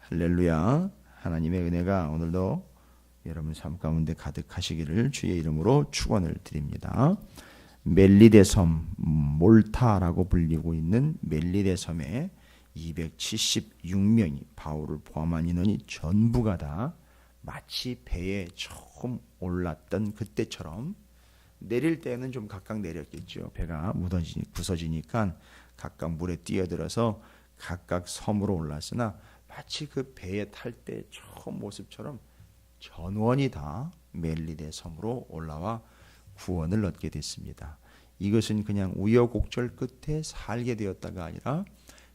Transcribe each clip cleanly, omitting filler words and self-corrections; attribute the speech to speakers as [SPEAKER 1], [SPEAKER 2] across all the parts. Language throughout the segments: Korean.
[SPEAKER 1] 할렐루야. 하나님의 은혜가 오늘도 여러분 삶 가운데 가득하시기를 주의 이름으로 축원을 드립니다. 멜리데 섬, 몰타라고 불리고 있는 멜리데 섬에 276명이 바울을 포함한 인원이 전부가 다 마치 배에 처음 올랐던 그때처럼 내릴 때는 좀 각각 내렸겠죠. 배가 부서지니까 각각 물에 뛰어들어서 각각 섬으로 올랐으나 마치 그 배에 탈 때 처음 모습처럼 전원이 다 멜리데 섬으로 올라와 구원을 얻게 됐습니다. 이것은 그냥 우여곡절 끝에 살게 되었다가 아니라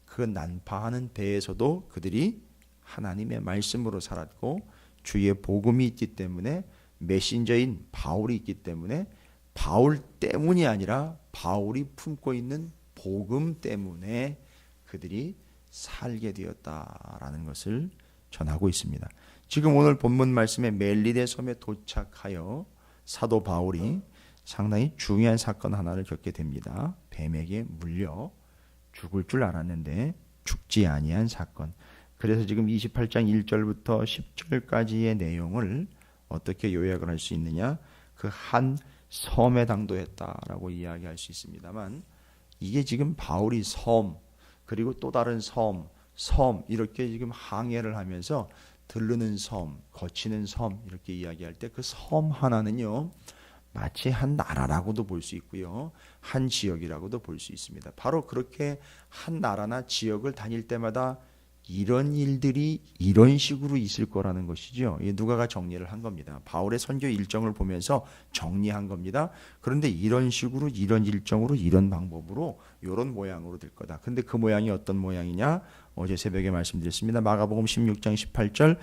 [SPEAKER 1] 그 난파하는 배에서도 그들이 하나님의 말씀으로 살았고 주의 복음이 있기 때문에 메신저인 바울이 있기 때문에 바울 때문이 아니라 바울이 품고 있는 복음 때문에 그들이 살게 되었다라는 것을 전하고 있습니다. 지금 오늘 본문 말씀에 멜리데 섬에 도착하여 사도 바울이 상당히 중요한 사건 하나를 겪게 됩니다. 뱀에게 물려 죽을 줄 알았는데 죽지 아니한 사건. 그래서 지금 28장 1절부터 10절까지의 내용을 어떻게 요약을 할 수 있느냐? 그 한 섬에 당도했다라고 이야기할 수 있습니다만 이게 지금 바울이 섬 그리고 또 다른 섬 이렇게 지금 항해를 하면서 들르는 섬, 거치는 섬 이렇게 이야기할 때 그 섬 하나는요 마치 한 나라라고도 볼 수 있고요 한 지역이라고도 볼 수 있습니다. 바로 그렇게 한 나라나 지역을 다닐 때마다 이런 일들이 이런 식으로 있을 거라는 것이죠. 누가가 정리를 한 겁니다. 바울의 선교 일정을 보면서 정리한 겁니다. 그런데 이런 식으로 이런 일정으로 이런 방법으로 이런 모양으로 될 거다. 근데 그 모양이 어떤 모양이냐? 어제 새벽에 말씀드렸습니다. 마가복음 16장 18절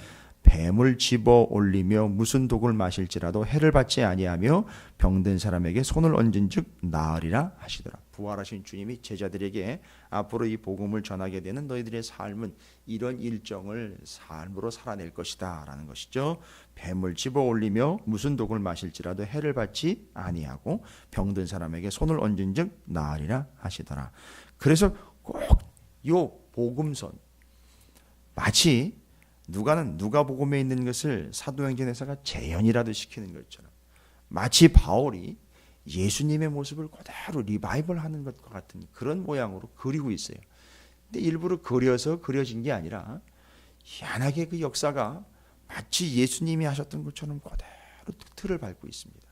[SPEAKER 1] 뱀을 집어 올리며 무슨 독을 마실지라도 해를 받지 아니하며 병든 사람에게 손을 얹은즉 나으리라 하시더라. 부활하신 주님이 제자들에게 앞으로 이 복음을 전하게 되는 너희들의 삶은 이런 일정을 삶으로 살아낼 것이다 라는 것이죠. 뱀을 집어 올리며 무슨 독을 마실지라도 해를 받지 아니하고 병든 사람에게 손을 얹은즉 나으리라 하시더라. 그래서 꼭 요 복음선 마치 누가복음에 있는 것을 사도행전에서가 재현이라도 시키는 것처럼 마치 바울이 예수님의 모습을 그대로 리바이벌하는 것과 같은 그런 모양으로 그리고 있어요. 근데 일부러 그려진 게 아니라 희한하게 그 역사가 마치 예수님이 하셨던 것처럼 그대로 틀을 밟고 있습니다.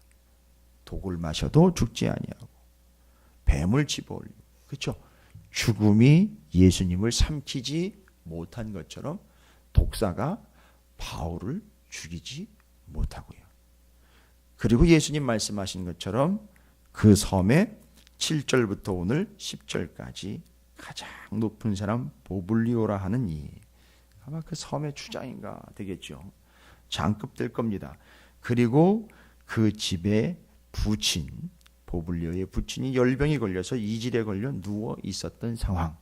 [SPEAKER 1] 독을 마셔도 죽지 아니하고 뱀을 집어올리고 그렇죠? 죽음이 예수님을 삼키지 못한 것처럼 독사가 바울을 죽이지 못하고요. 그리고 예수님 말씀하신 것처럼 그 섬에 7절부터 오늘 10절까지 가장 높은 사람 보블리오라 하는 이 아마 그 섬의 주장인가 되겠죠. 장급 될 겁니다. 그리고 그 집에 부친 보블리오의 부친이 열병이 걸려서 이질에 걸려 누워 있었던 상황.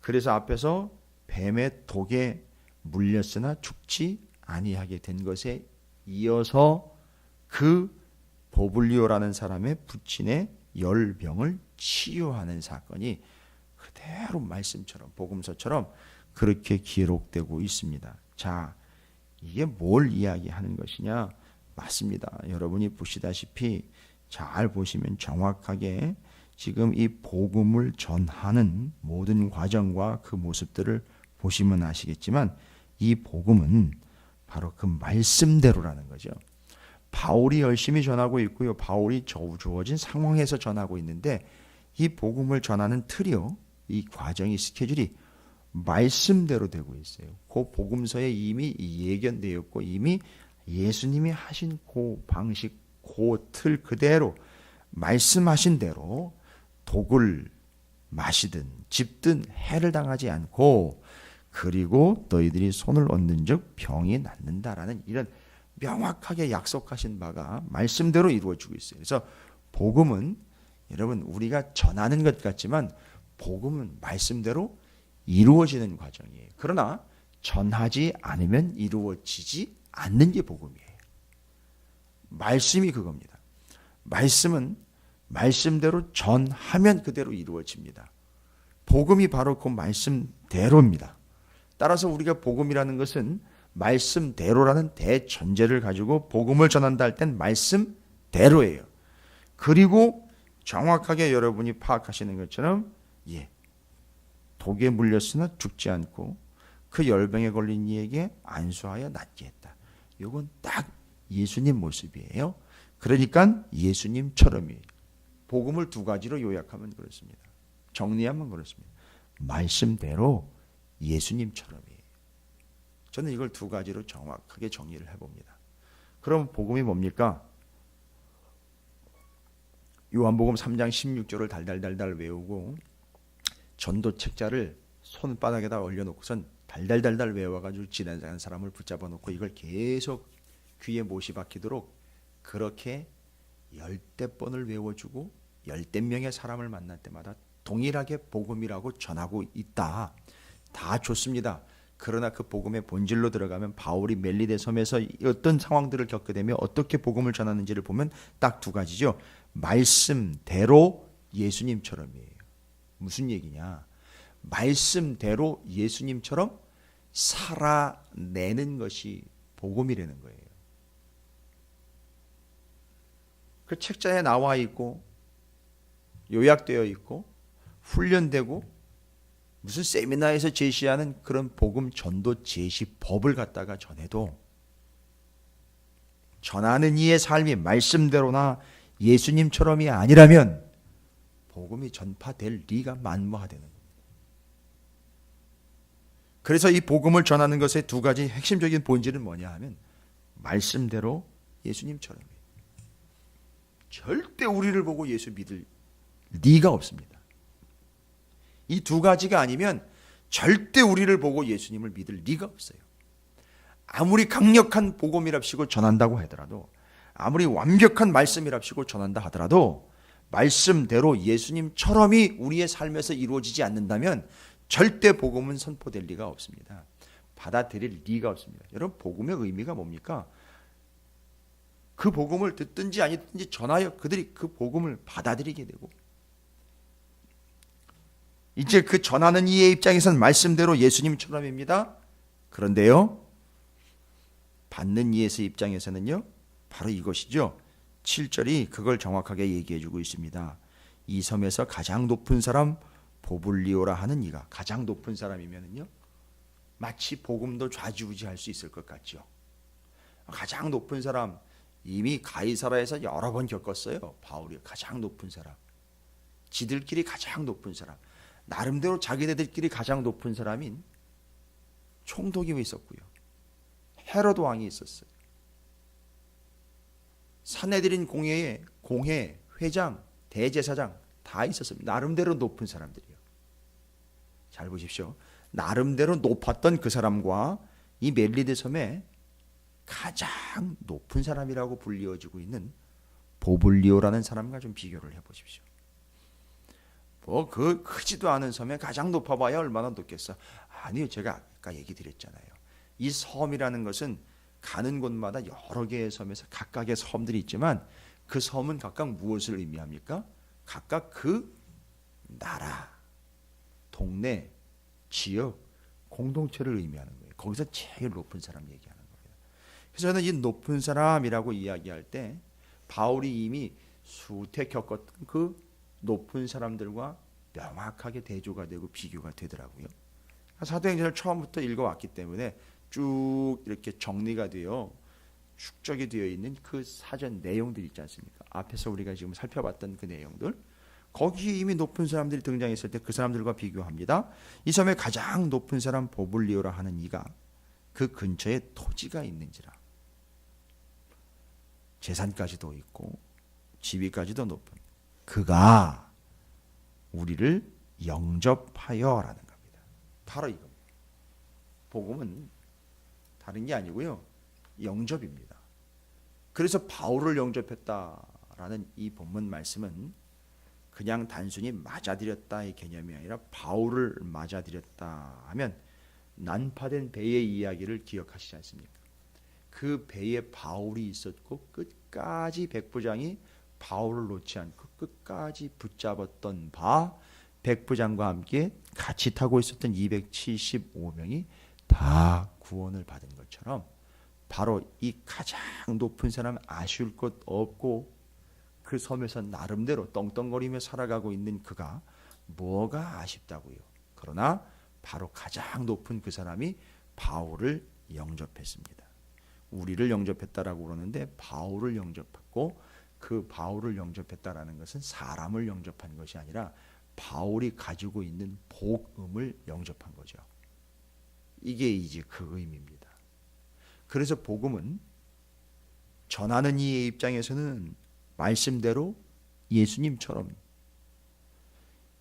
[SPEAKER 1] 그래서 앞에서 뱀의 독에 물렸으나 죽지 아니하게 된 것에 이어서 그 보블리오라는 사람의 부친의 열병을 치유하는 사건이 그대로 말씀처럼 복음서처럼 그렇게 기록되고 있습니다. 자, 이게 뭘 이야기하는 것이냐? 맞습니다. 여러분이 보시다시피 잘 보시면 정확하게 지금 이 복음을 전하는 모든 과정과 그 모습들을 보시면 아시겠지만 이 복음은 바로 그 말씀대로라는 거죠. 바울이 열심히 전하고 있고요. 바울이 주어진 상황에서 전하고 있는데 이 복음을 전하는 틀이요. 이 과정이 스케줄이 말씀대로 되고 있어요. 그 복음서에 이미 예견되었고 이미 예수님이 하신 그 방식, 그 틀 그대로 말씀하신 대로 독을 마시든 집든 해를 당하지 않고 그리고 너희들이 손을 얹는 즉 병이 낫는다라는 이런 명확하게 약속하신 바가 말씀대로 이루어지고 있어요. 그래서 복음은 여러분 우리가 전하는 것 같지만 복음은 말씀대로 이루어지는 과정이에요. 그러나 전하지 않으면 이루어지지 않는 게 복음이에요. 말씀이 그겁니다. 말씀은 말씀대로 전하면 그대로 이루어집니다. 복음이 바로 그 말씀대로입니다. 따라서 우리가 복음이라는 것은 말씀대로라는 대전제를 가지고 복음을 전한다 할 땐 말씀대로예요. 그리고 정확하게 여러분이 파악하시는 것처럼 독에 물렸으나 죽지 않고 그 열병에 걸린 이에게 안수하여 낫게 했다. 이건 딱 예수님 모습이에요. 그러니까 예수님처럼이에요. 복음을 두 가지로 요약하면 그렇습니다. 정리하면 그렇습니다. 말씀대로 예수님처럼이에요. 저는 이걸 두 가지로 정확하게 정리를 해봅니다. 그럼 복음이 뭡니까? 요한복음 3장 16절을 달달달달 외우고 전도 책자를 손바닥에다 올려놓고선 달달달달 외워가지고 지나가는 사람을 붙잡아 놓고 이걸 계속 귀에 못이 박히도록 그렇게 10대 번을 외워주고 10대 명의 사람을 만날 때마다 동일하게 복음이라고 전하고 있다. 다 좋습니다. 그러나 그 복음의 본질로 들어가면 바울이 멜리데 섬에서 어떤 상황들을 겪게 되며 어떻게 복음을 전하는지를 보면 딱 두 가지죠. 말씀대로 예수님처럼이에요. 무슨 얘기냐? 말씀대로 예수님처럼 살아내는 것이 복음이라는 거예요. 그 책자에 나와 있고 요약되어 있고 훈련되고 무슨 세미나에서 제시하는 그런 복음 전도 제시법을 갖다가 전해도 전하는 이의 삶이 말씀대로나 예수님처럼이 아니라면 복음이 전파될 리가 만무하다는 겁니다. 그래서 이 복음을 전하는 것의 두 가지 핵심적인 본질은 뭐냐 하면 말씀대로 예수님처럼이에요. 절대 우리를 보고 예수 믿을 리가 없습니다. 이 두 가지가 아니면 절대 우리를 보고 예수님을 믿을 리가 없어요. 아무리 강력한 복음이랍시고 전한다고 하더라도 아무리 완벽한 말씀이랍시고 전한다 하더라도 말씀대로 예수님처럼이 우리의 삶에서 이루어지지 않는다면 절대 복음은 선포될 리가 없습니다. 받아들일 리가 없습니다. 여러분 복음의 의미가 뭡니까? 그 복음을 듣든지 아니든지 전하여 그들이 그 복음을 받아들이게 되고 이제 그 전하는 이의 입장에서는 말씀대로 예수님처럼입니다. 그런데요 받는 이의 입장에서는요 바로 이것이죠. 7절이 그걸 정확하게 얘기해주고 있습니다. 이 섬에서 가장 높은 사람 보블리오라 하는 이가 가장 높은 사람이면은요 마치 복음도 좌지우지할 수 있을 것 같죠. 가장 높은 사람 이미 가이사라에서 여러 번 겪었어요. 바울이 가장 높은 사람, 지들끼리 가장 높은 사람, 나름대로 자기네들끼리 가장 높은 사람인 총독이 있었고요. 헤로드 왕이 있었어요. 산헤드린 공회 회장, 대제사장 다 있었습니다. 나름대로 높은 사람들이요. 잘 보십시오. 나름대로 높았던 그 사람과 이 멜리데 섬에 가장 높은 사람이라고 불리워지고 있는 보블리오라는 사람과 좀 비교를 해보십시오. 뭐 그 크지도 않은 섬에 가장 높아봐야 얼마나 높겠어? 아니요, 제가 아까 얘기 드렸잖아요. 이 섬이라는 것은 가는 곳마다 여러 개의 섬에서 각각의 섬들이 있지만 그 섬은 각각 무엇을 의미합니까? 각각 그 나라, 동네, 지역, 공동체를 의미하는 거예요. 거기서 제일 높은 사람 얘기하는 거예요. 그래서 저는 이 높은 사람이라고 이야기할 때 바울이 이미 수태 겪었던 그 높은 사람들과 명확하게 대조가 되고 비교가 되더라고요. 사도행전을 처음부터 읽어왔기 때문에 쭉 이렇게 정리가 되어 축적이 되어 있는 그 사전 내용들 있지 않습니까? 앞에서 우리가 지금 살펴봤던 그 내용들, 거기에 이미 높은 사람들이 등장했을 때 그 사람들과 비교합니다. 이 섬의 가장 높은 사람 보블리오라 하는 이가 그 근처에 토지가 있는지라, 재산까지도 있고 지위까지도 높은 그가 우리를 영접하여라는 겁니다. 바로 이겁니다. 복음은 다른 게 아니고요, 영접입니다. 그래서 바울을 영접했다라는 이 본문 말씀은 그냥 단순히 맞아들였다의 개념이 아니라 바울을 맞아들였다 하면 난파된 배의 이야기를 기억하시지 않습니까? 그 배에 바울이 있었고 끝까지 백부장이 바울을 놓지 않고 끝까지 붙잡았던 바 백부장과 함께 같이 타고 있었던 275명이 다 구원을 받은 것처럼 바로 이 가장 높은 사람 아쉬울 것 없고 그 섬에서 나름대로 떵떵거리며 살아가고 있는 그가 뭐가 아쉽다고요. 그러나 바로 가장 높은 그 사람이 바울을 영접했습니다. 우리를 영접했다라고 그러는데 바울을 영접했고 그 바울을 영접했다라는 것은 사람을 영접한 것이 아니라 바울이 가지고 있는 복음을 영접한 거죠. 이게 이제 그 의미입니다. 그래서 복음은 전하는 이의 입장에서는 말씀대로 예수님처럼,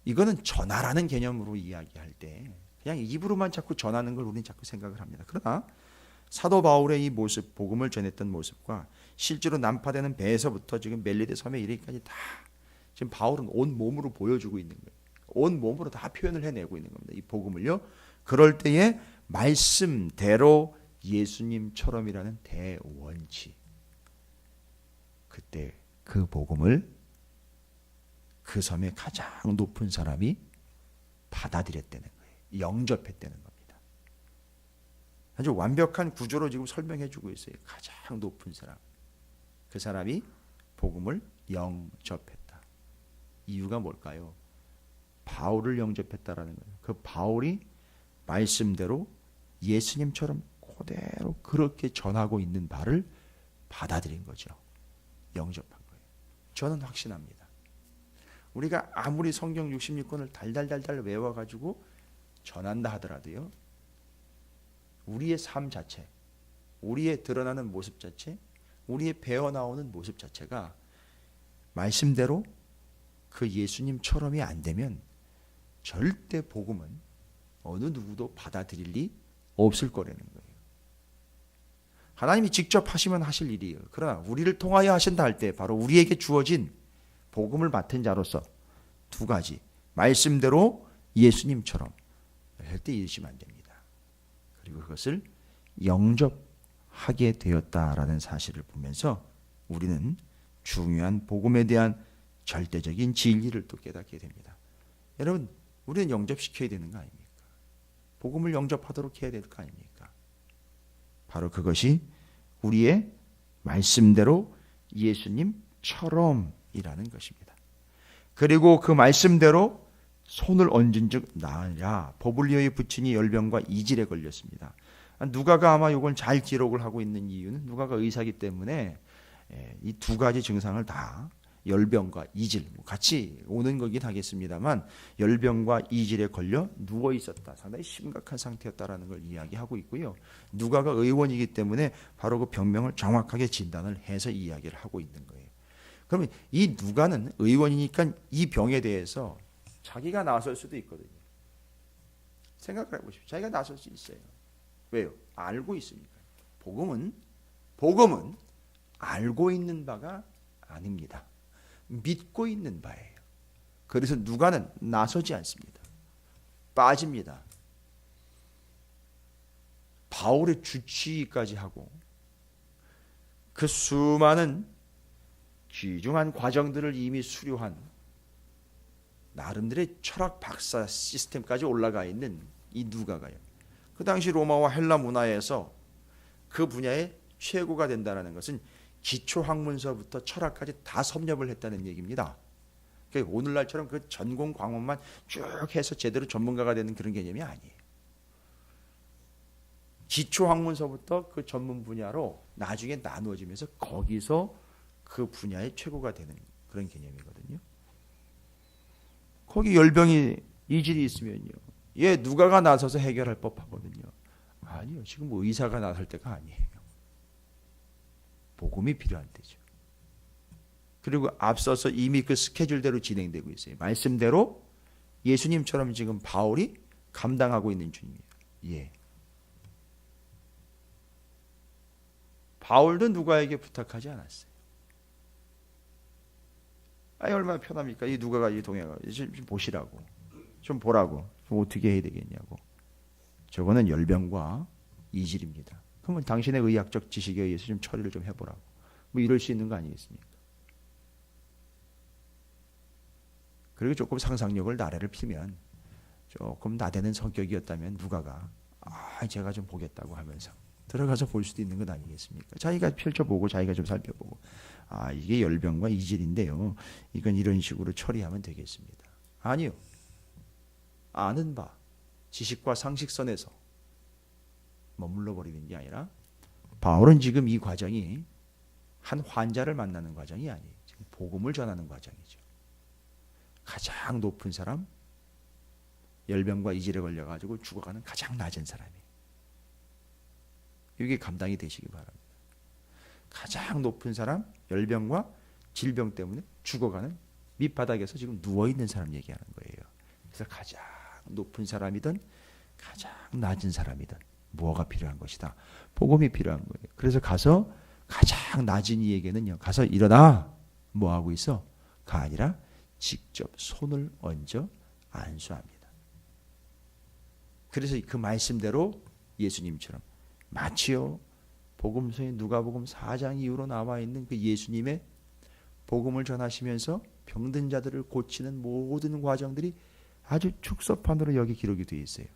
[SPEAKER 1] 이거는 전하라는 개념으로 이야기할 때 그냥 입으로만 자꾸 전하는 걸 우리는 자꾸 생각을 합니다. 그러나 사도 바울의 이 모습, 복음을 전했던 모습과 실제로 난파되는 배에서부터 지금 멜리데 섬에 이르기까지 다 지금 바울은 온 몸으로 보여주고 있는 거예요. 온 몸으로 다 표현을 해내고 있는 겁니다. 이 복음을요. 그럴 때에 말씀대로 예수님처럼이라는 대원칙, 그때 그 복음을 그 섬의 가장 높은 사람이 받아들였다는 거예요. 영접했다는 겁니다. 아주 완벽한 구조로 지금 설명해주고 있어요. 가장 높은 사람, 그 사람이 복음을 영접했다. 이유가 뭘까요? 바울을 영접했다라는 거예요. 그 바울이 말씀대로 예수님처럼 그대로 그렇게 전하고 있는 바를 받아들인 거죠. 영접한 거예요. 저는 확신합니다. 우리가 아무리 성경 66권을 달달달달 외워가지고 전한다 하더라도요, 우리의 삶 자체, 우리의 드러나는 모습 자체, 우리의 배어나오는 모습 자체가 말씀대로 그 예수님처럼이 안 되면 절대 복음은 어느 누구도 받아들일 리 없을 거라는 거예요. 하나님이 직접 하시면 하실 일이에요. 그러나 우리를 통하여 하신다 할 때 바로 우리에게 주어진 복음을 맡은 자로서 두 가지, 말씀대로 예수님처럼 절대 잃으시면 안 됩니다. 그리고 그것을 영접하게 되었다라는 사실을 보면서 우리는 중요한 복음에 대한 절대적인 진리를 또 깨닫게 됩니다. 여러분, 우리는 영접시켜야 되는 거 아닙니까? 복음을 영접하도록 해야 될 거 아닙니까? 바로 그것이 우리의 말씀대로 예수님처럼이라는 것입니다. 그리고 그 말씀대로 손을 얹은 즉 나으라, 버블리오의 부친이 열병과 이질에 걸렸습니다. 누가가 아마 이걸 잘 기록을 하고 있는 이유는 누가가 의사이기 때문에 이 두 가지 증상을 다 열병과 이질 같이 오는 거긴 하겠습니다만, 열병과 이질에 걸려 누워 있었다, 상당히 심각한 상태였다라는 걸 이야기하고 있고요. 누가가 의원이기 때문에 바로 그 병명을 정확하게 진단을 해서 이야기를 하고 있는 거예요. 그러면 이 누가는 의원이니까 이 병에 대해서 자기가 나설 수도 있거든요. 생각을 해보십시오. 자기가 나설 수 있어요. 왜요? 알고 있으니까. 복음은 알고 있는 바가 아닙니다. 믿고 있는 바예요. 그래서 누가는 나서지 않습니다. 빠집니다. 바울의 주치의까지 하고 그 수많은 귀중한 과정들을 이미 수료한 나름대로의 철학 박사 시스템까지 올라가 있는 이 누가가요, 그 당시 로마와 헬라 문화에서 그 분야의 최고가 된다는 것은 기초학문서부터 철학까지 다 섭렵을 했다는 얘기입니다. 그러니까 오늘날처럼 그 전공 과목만 쭉 해서 제대로 전문가가 되는 그런 개념이 아니에요. 기초학문서부터 그 전문 분야로 나중에 나누어지면서 거기서 그 분야의 최고가 되는 그런 개념이거든요. 거기 열병이 이질이 있으면요, 얘 누가가 나서서 해결할 법하거든요. 아니요, 지금 의사가 나설 때가 아니에요. 복음이 필요한 때죠. 그리고 앞서서 이미 그 스케줄대로 진행되고 있어요. 말씀대로 예수님처럼 지금 바울이 감당하고 있는 중이에요. 예. 바울도 누가에게 부탁하지 않았어요. 아니, 얼마나 편합니까? 이 누가가 이 동해가 좀 보시라고, 좀 보라고, 좀 어떻게 해야 되겠냐고. 저거는 열병과 이질입니다. 그러면 당신의 의학적 지식에 의해서 좀 처리를 좀 해보라고. 뭐 이럴 수 있는 거 아니겠습니까? 그리고 조금 상상력을 나래를 피면, 조금 나대는 성격이었다면 누가가 제가 좀 보겠다고 하면서 들어가서 볼 수도 있는 것 아니겠습니까? 자기가 펼쳐보고 자기가 좀 살펴보고 이게 열병과 이질인데요. 이건 이런 식으로 처리하면 되겠습니다. 아니요. 아는 바 지식과 상식선에서 머물러 버리는 게 아니라 바울은 지금 이 과정이 한 환자를 만나는 과정이 아니에요. 지금 복음을 전하는 과정이죠. 가장 높은 사람, 열병과 이질에 걸려가지고 죽어가는 가장 낮은 사람이에요. 이게 감당이 되시기 바랍니다. 가장 높은 사람, 열병과 질병 때문에 죽어가는 밑바닥에서 지금 누워있는 사람 얘기하는 거예요. 그래서 가장 높은 사람이든 가장 낮은 사람이든 뭐가 필요한 것이다. 복음이 필요한 거예요. 그래서 가서 가장 낮은 이에게는요. 가서 일어나. 뭐 하고 있어? 가 아니라 직접 손을 얹어 안수합니다. 그래서 그 말씀대로 예수님처럼 마치요 복음서에 누가복음 4장 이후로 나와 있는 그 예수님의 복음을 전하시면서 병든 자들을 고치는 모든 과정들이 아주 축소판으로 여기 기록이 되어 있어요.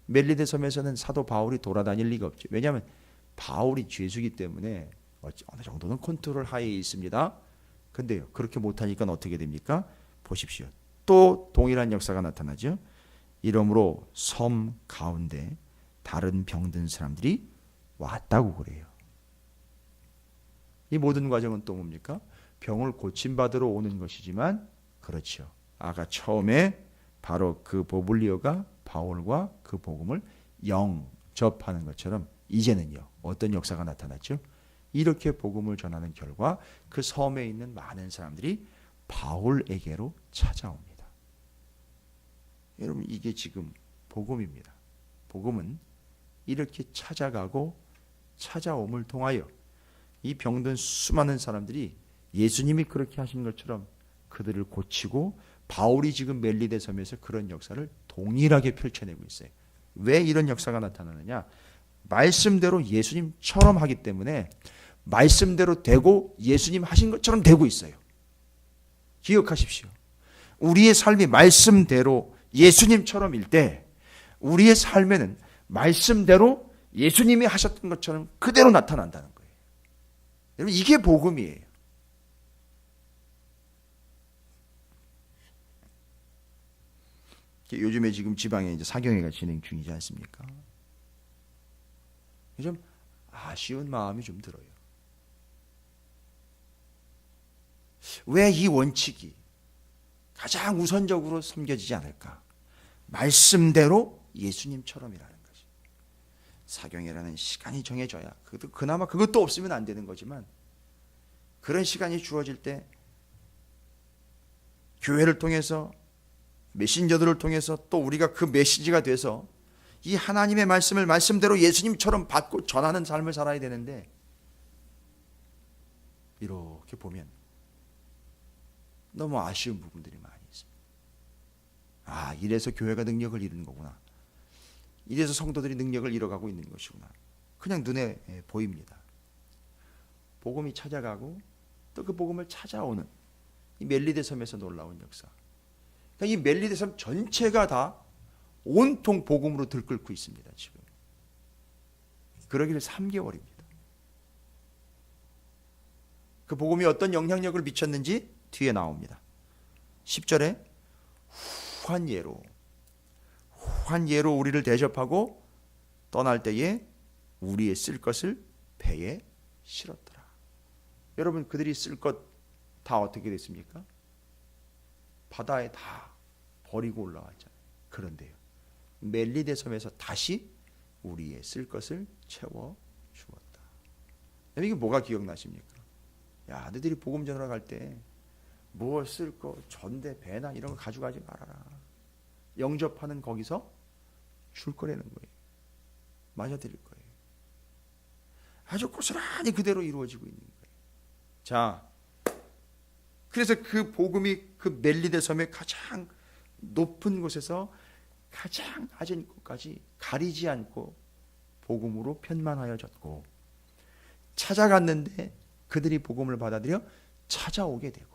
[SPEAKER 1] 멜리데 섬에서는 사도 바울이 돌아다닐 리가 없죠. 왜냐하면 바울이 죄수기 때문에 어느 정도는 컨트롤 하에 있습니다. 근데요, 그렇게 못하니까 어떻게 됩니까? 보십시오. 또 동일한 역사가 나타나죠. 이러므로 섬 가운데 다른 병든 사람들이 왔다고 그래요. 이 모든 과정은 또 뭡니까? 병을 고침받으러 오는 것이지만 그렇죠. 아까 처음에 바로 그 보블리오가 바울과 그 복음을 영접하는 것처럼 이제는요. 어떤 역사가 나타났죠? 이렇게 복음을 전하는 결과 그 섬에 있는 많은 사람들이 바울에게로 찾아옵니다. 여러분 이게 지금 복음입니다. 복음은 이렇게 찾아가고 찾아옴을 통하여 이 병든 수많은 사람들이 예수님이 그렇게 하신 것처럼 그들을 고치고 바울이 지금 멜리데 섬에서 그런 역사를 동일하게 펼쳐내고 있어요. 왜 이런 역사가 나타나느냐? 말씀대로 예수님처럼 하기 때문에 말씀대로 되고 예수님 하신 것처럼 되고 있어요. 기억하십시오. 우리의 삶이 말씀대로 예수님처럼일 때 우리의 삶에는 말씀대로 예수님이 하셨던 것처럼 그대로 나타난다는 거예요. 여러분 이게 복음이에요. 요즘에 지금 지방에 이제 사경회가 진행 중이지 않습니까? 좀 아쉬운 마음이 좀 들어요. 왜 이 원칙이 가장 우선적으로 섬겨지지 않을까? 말씀대로 예수님처럼이라는 거지. 사경회라는 시간이 정해져야 그나마 그것도 없으면 안 되는 거지만 그런 시간이 주어질 때 교회를 통해서 메신저들을 통해서 또 우리가 그 메시지가 돼서 이 하나님의 말씀을 말씀대로 예수님처럼 받고 전하는 삶을 살아야 되는데 이렇게 보면 너무 아쉬운 부분들이 많이 있습니다. 이래서 교회가 능력을 잃는 거구나. 이래서 성도들이 능력을 잃어가고 있는 것이구나. 그냥 눈에 보입니다. 복음이 찾아가고 또 그 복음을 찾아오는 이 멜리데 섬에서 놀라운 역사. 이 멜리데 섬 전체가 다 온통 복음으로 들끓고 있습니다. 지금 그러기를 3개월입니다. 그 복음이 어떤 영향력을 미쳤는지 뒤에 나옵니다. 10절에 후한 예로 우리를 대접하고 떠날 때에 우리의 쓸 것을 배에 실었더라. 여러분 그들이 쓸 것 다 어떻게 됐습니까? 바다에 다 버리고 올라왔잖아요. 그런데요, 멜리데 섬에서 다시 우리의 쓸 것을 채워 주었다. 이게 뭐가 기억나십니까? 너희들이 복음 전하러 갈 때 뭐 쓸 거, 전대, 배나 이런 거 가져가지 말아라. 영접하는 거기서 줄 거라는 거예요. 맞아 드릴 거예요. 아주 고스란히 그대로 이루어지고 있는 거예요. 자, 그래서 그 복음이 그 멜리데 섬의 가장 높은 곳에서 가장 낮은 곳까지 가리지 않고 복음으로 편만하여졌고 찾아갔는데 그들이 복음을 받아들여 찾아오게 되고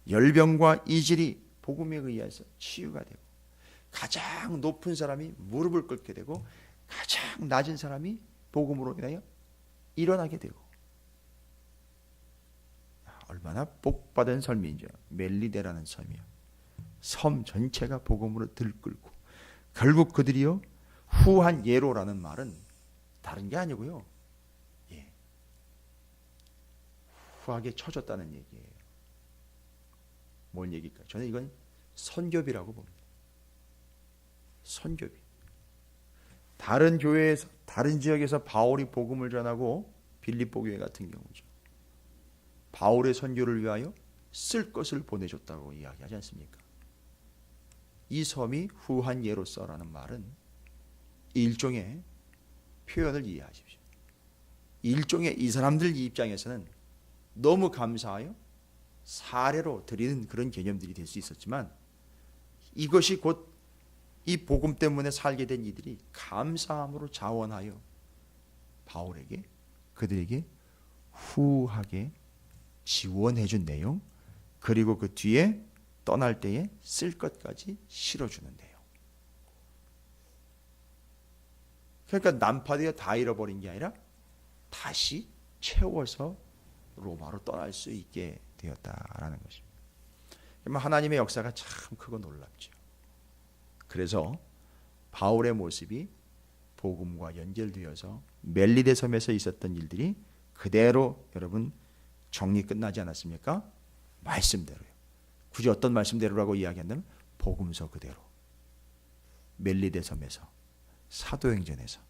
[SPEAKER 1] 열병과 이질이 복음에 의해서 치유가 되고 가장 높은 사람이 무릎을 꿇게 되고 가장 낮은 사람이 복음으로 인하여 일어나게 되고, 얼마나 복받은 섬이죠. 멜리데라는 섬이요. 섬 전체가 복음으로 들끓고, 결국 그들이요 후한 예로라는 말은 다른 게 아니고요, 후하게 쳐졌다는 얘기예요. 뭔 얘기일까요? 저는 이건 선교비라고 봅니다. 선교비. 다른 교회에서, 다른 지역에서 바울이 복음을 전하고, 빌립보 교회 같은 경우죠, 바울의 선교를 위하여 쓸 것을 보내줬다고 이야기하지 않습니까? 이 섬이 후한 예로서라는 말은 일종의 표현을 이해하십시오. 일종의 이 사람들 입장에서는 너무 감사하여 사례로 드리는 그런 개념들이 될 수 있었지만, 이것이 곧 이 복음 때문에 살게 된 이들이 감사함으로 자원하여 바울에게, 그들에게 후하게 지원해 준 내용, 그리고 그 뒤에 떠날 때에 쓸 것까지 실어주는 내용. 그러니까 난파되어 다 잃어버린 게 아니라 다시 채워서 로마로 떠날 수 있게 되었다라는 것입니다. 하나님의 역사가 참 크고 놀랍죠. 그래서 바울의 모습이 복음과 연결되어서 멜리데 섬에서 있었던 일들이 그대로 여러분 정리 끝나지 않았습니까? 말씀대로요. 굳이 어떤 말씀대로라고 이야기한다면 복음서 그대로, 멜리데 섬에서, 사도행전에서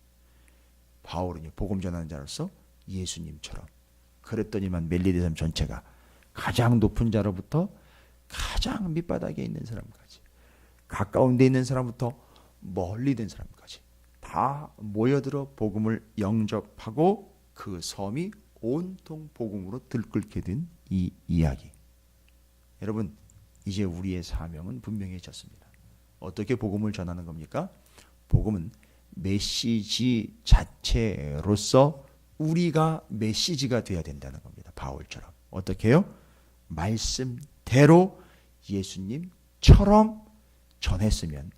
[SPEAKER 1] 바울은 복음 전하는 자로서 예수님처럼, 그랬더니만 멜리데 섬 전체가 가장 높은 자로부터 가장 밑바닥에 있는 사람까지, 가까운 데 있는 사람부터 멀리 된 사람까지 다 모여들어 복음을 영접하고 그 섬이 온통 복음으로 들끓게 된 이 이야기. 여러분, 이제 우리의 사명은 분명해졌습니다. 어떻게 복음을 전하는 겁니까? 복음은 메시지 자체로서 우리가 메시지가 되어야 된다는 겁니다. 바울처럼. 어떻게 해요? 말씀대로 예수님처럼 전했으면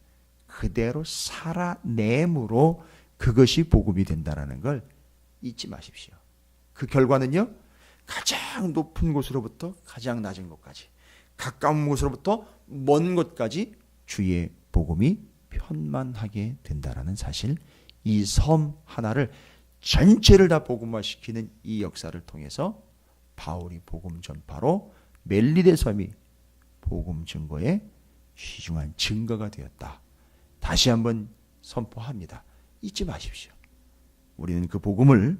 [SPEAKER 1] 그대로 살아냄으로 그것이 복음이 된다는 걸 잊지 마십시오. 그 결과는요, 가장 높은 곳으로부터 가장 낮은 곳까지, 가까운 곳으로부터 먼 곳까지 주의 복음이 편만하게 된다는 사실, 이 섬 하나를 전체를 다 복음화시키는 이 역사를 통해서 바울이 복음 전파로 멜리데 섬이 복음 증거의 귀중한 증거가 되었다. 다시 한번 선포합니다. 잊지 마십시오. 우리는 그 복음을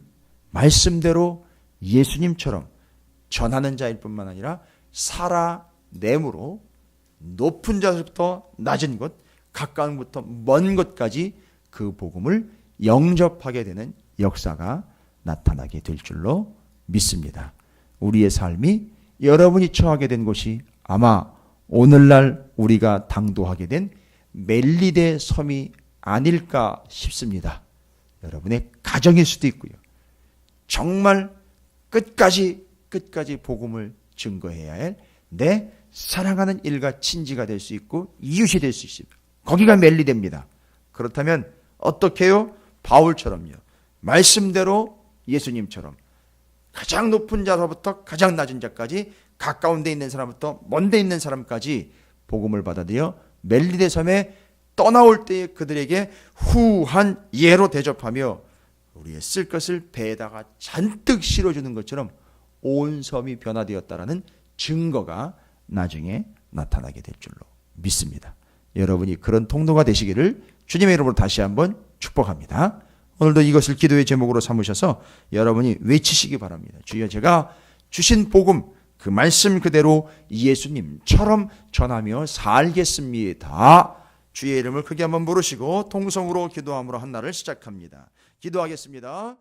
[SPEAKER 1] 말씀대로 예수님처럼 전하는 자일 뿐만 아니라 살아냄으로 높은 자부터 낮은 곳, 가까운 곳부터 먼 곳까지 그 복음을 영접하게 되는 역사가 나타나게 될 줄로 믿습니다. 우리의 삶이, 여러분이 처하게 된 곳이 아마 오늘날 우리가 당도하게 된 멜리데 섬이 아닐까 싶습니다. 여러분의 가정일 수도 있고요. 정말 끝까지 복음을 증거해야 할 내 사랑하는 일가 친지가 될 수 있고 이웃이 될 수 있습니다. 거기가 멜리데입니다. 그렇다면 어떻게 해요? 바울처럼요. 말씀대로 예수님처럼 가장 높은 자로부터 가장 낮은 자까지, 가까운 데 있는 사람부터 먼 데 있는 사람까지 복음을 받아들여 멜리데 섬에 떠나올 때에 그들에게 후한 예로 대접하며 우리의 쓸 것을 배에다가 잔뜩 실어주는 것처럼 온 섬이 변화되었다라는 증거가 나중에 나타나게 될 줄로 믿습니다. 여러분이 그런 통로가 되시기를 주님의 이름으로 다시 한번 축복합니다. 오늘도 이것을 기도의 제목으로 삼으셔서 여러분이 외치시기 바랍니다. 주여, 제가 주신 복음, 그 말씀 그대로 예수님처럼 전하며 살겠습니다. 주의 이름을 크게 한번 부르시고 통성으로 기도함으로 한 날을 시작합니다. 기도하겠습니다.